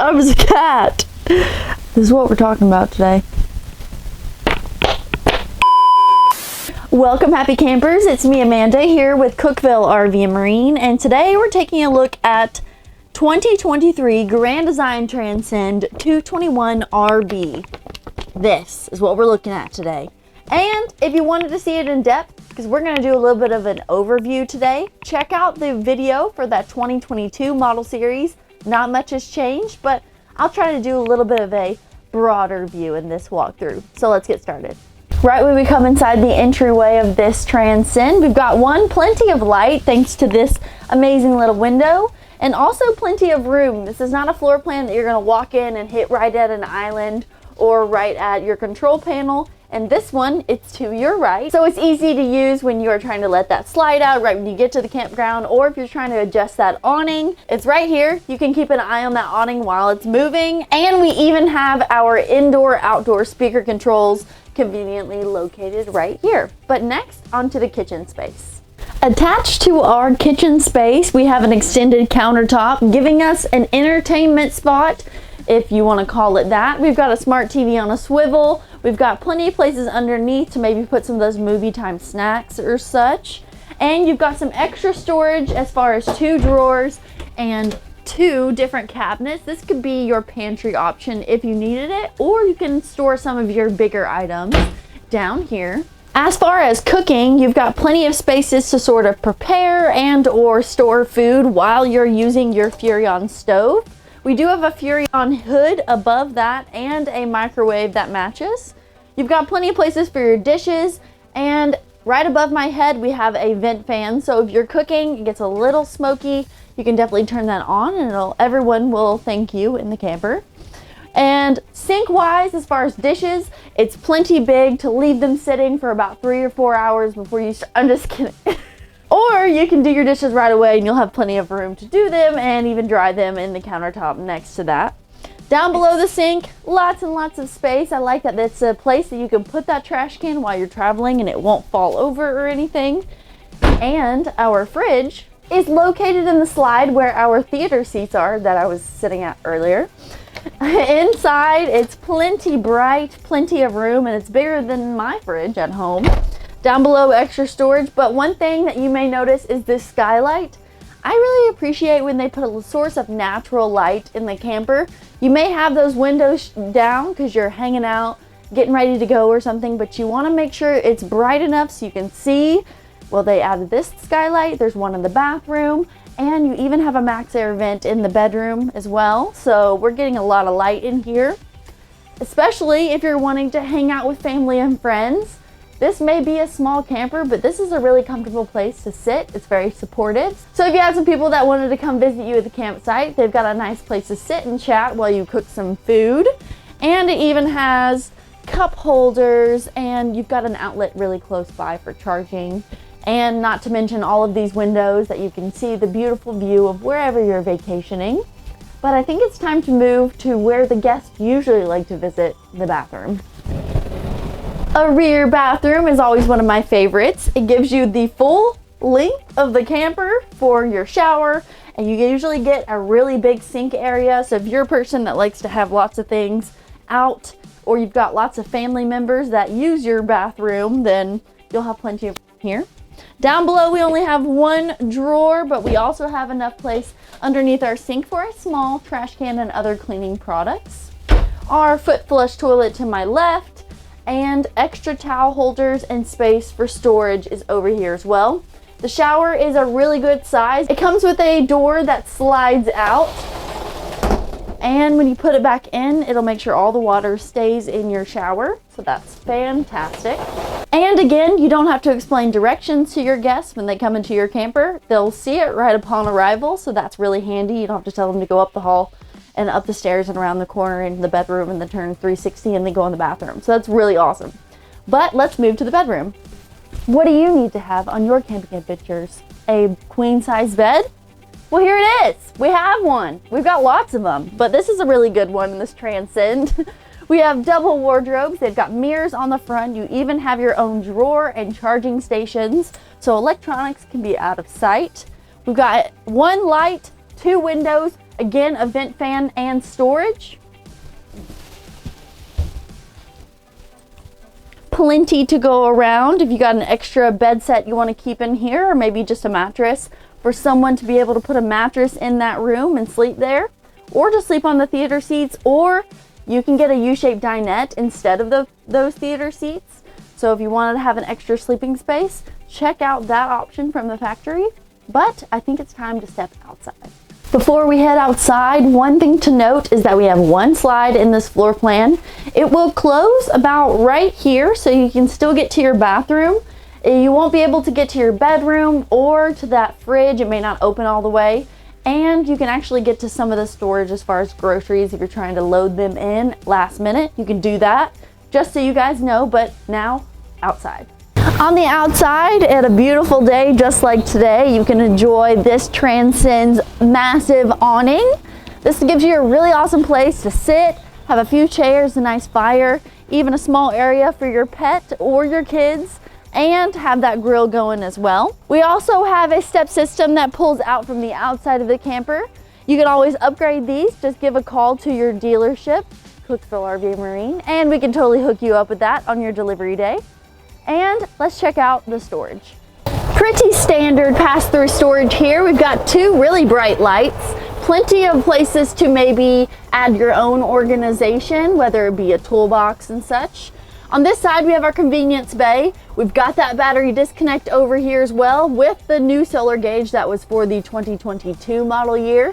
I was a cat. This is what we're talking about today. Welcome, happy campers. It's me, Amanda, here with Cookeville RV and Marine, and today we're taking a look at 2023 Grand Design Transcend 221RB. This is what we're looking at today. And if you wanted to see it in depth, because we're going to do a little bit of an overview today, check out the video for that 2022 model series. Not much has changed, but I'll try to do a little bit of a broader view in this walkthrough. So let's get started. Right when we come inside the entryway of this Transcend, we've got plenty of light thanks to this amazing little window, and also plenty of room. This is not a floor plan that you're going to walk in and hit right at an island or right at your control panel. And this one, it's to your right. So it's easy to use when you are trying to let that slide out right when you get to the campground, or if you're trying to adjust that awning, it's right here. You can keep an eye on that awning while it's moving. And we even have our indoor-outdoor speaker controls conveniently located right here. But next, onto the kitchen space. Attached to our kitchen space, we have an extended countertop, giving us an entertainment spot, if you want to call it that. We've got a smart TV on a swivel. We've got plenty of places underneath to maybe put some of those movie time snacks or such. And you've got some extra storage as far as 2 drawers and 2 different cabinets. This could be your pantry option if you needed it, or you can store some of your bigger items down here. As far as cooking, you've got plenty of spaces to sort of prepare and or store food while you're using your Furrion stove. We do have a Furrion hood above that and a microwave that matches. You've got plenty of places for your dishes, and right above my head we have a vent fan, so if you're cooking, it gets a little smoky, you can definitely turn that on and everyone will thank you in the camper. And sink wise, as far as dishes, it's plenty big to leave them sitting for about 3 or 4 hours before you start. I'm just kidding. Or you can do your dishes right away and you'll have plenty of room to do them and even dry them in the countertop next to that. Down below the sink, lots and lots of space. I like that it's a place that you can put that trash can while you're traveling and it won't fall over or anything. And our fridge is located in the slide where our theater seats are that I was sitting at earlier. Inside, it's plenty bright, plenty of room, and it's bigger than my fridge at home. Down below, extra storage, but one thing that you may notice is this skylight. I really appreciate when they put a source of natural light in the camper. You may have those windows down because you're hanging out, getting ready to go or something, but you want to make sure it's bright enough so you can see. Well, they added this skylight. There's one in the bathroom, and you even have a max air vent in the bedroom as well. So we're getting a lot of light in here, especially if you're wanting to hang out with family and friends. This may be a small camper, but this is a really comfortable place to sit. It's very supportive. So if you had some people that wanted to come visit you at the campsite, they've got a nice place to sit and chat while you cook some food. And it even has cup holders, and you've got an outlet really close by for charging. And not to mention all of these windows that you can see the beautiful view of wherever you're vacationing. But I think it's time to move to where the guests usually like to visit, the bathroom. A rear bathroom is always one of my favorites. It gives you the full length of the camper for your shower, and you usually get a really big sink area. So if you're a person that likes to have lots of things out, or you've got lots of family members that use your bathroom, then you'll have plenty of here. Down below, we only have 1 drawer, but we also have enough place underneath our sink for a small trash can and other cleaning products. Our foot flush toilet to my left, and extra towel holders and space for storage is over here as well. The shower is a really good size. It comes with a door that slides out, and when you put it back in, it'll make sure all the water stays in your shower. So that's fantastic. And again, you don't have to explain directions to your guests when they come into your camper. They'll see it right upon arrival, so that's really handy. You don't have to tell them to go up the hall and up the stairs and around the corner into the bedroom and then turn 360 and then go in the bathroom. So that's really awesome. But let's move to the bedroom. What do you need to have on your camping adventures? A queen size bed? Well, here it is. We have one. We've got lots of them, but this is a really good one in this Transcend. We have double wardrobes. They've got mirrors on the front. You even have your own drawer and charging stations, so electronics can be out of sight. We've got 1 light, 2 windows, Again, a vent fan and storage. Plenty to go around if you got an extra bed set you want to keep in here, or maybe just a mattress for someone to be able to put a mattress in that room and sleep there, or just sleep on the theater seats, or you can get a U-shaped dinette instead of those theater seats. So if you wanted to have an extra sleeping space, check out that option from the factory. But I think it's time to step outside. Before we head outside, one thing to note is that we have one slide in this floor plan. It will close about right here, so you can still get to your bathroom. You won't be able to get to your bedroom or to that fridge. It may not open all the way. And you can actually get to some of the storage as far as groceries if you're trying to load them in last minute. You can do that, just so you guys know. But now, outside. On the outside, at a beautiful day just like today, you can enjoy this Transcend's massive awning. This gives you a really awesome place to sit, have a few chairs, a nice fire, even a small area for your pet or your kids, and have that grill going as well. We also have a step system that pulls out from the outside of the camper. You can always upgrade these. Just give a call to your dealership, Cookeville RV Marine, and we can totally hook you up with that on your delivery day. And let's check out the storage. Pretty standard pass-through storage here. We've got two really bright lights, plenty of places to maybe add your own organization, whether it be a toolbox and such. On this side, we have our convenience bay. We've got that battery disconnect over here as well with the new solar gauge that was for the 2022 model year.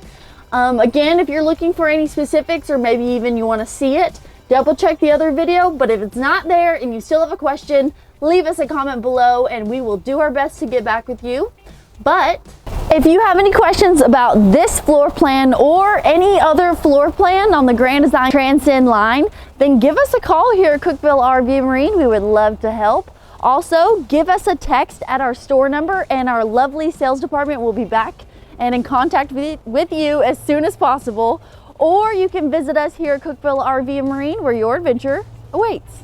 Again, if you're looking for any specifics or maybe even you want to see it, double check the other video. But if it's not there and you still have a question, leave us a comment below and we will do our best to get back with you. But if you have any questions about this floor plan or any other floor plan on the Grand Design Transcend line, then give us a call here at Cookeville RV Marine. We would love to help. Also, give us a text at our store number and our lovely sales department will be back and in contact with you as soon as possible. Or you can visit us here at Cookeville RV Marine, where your adventure awaits.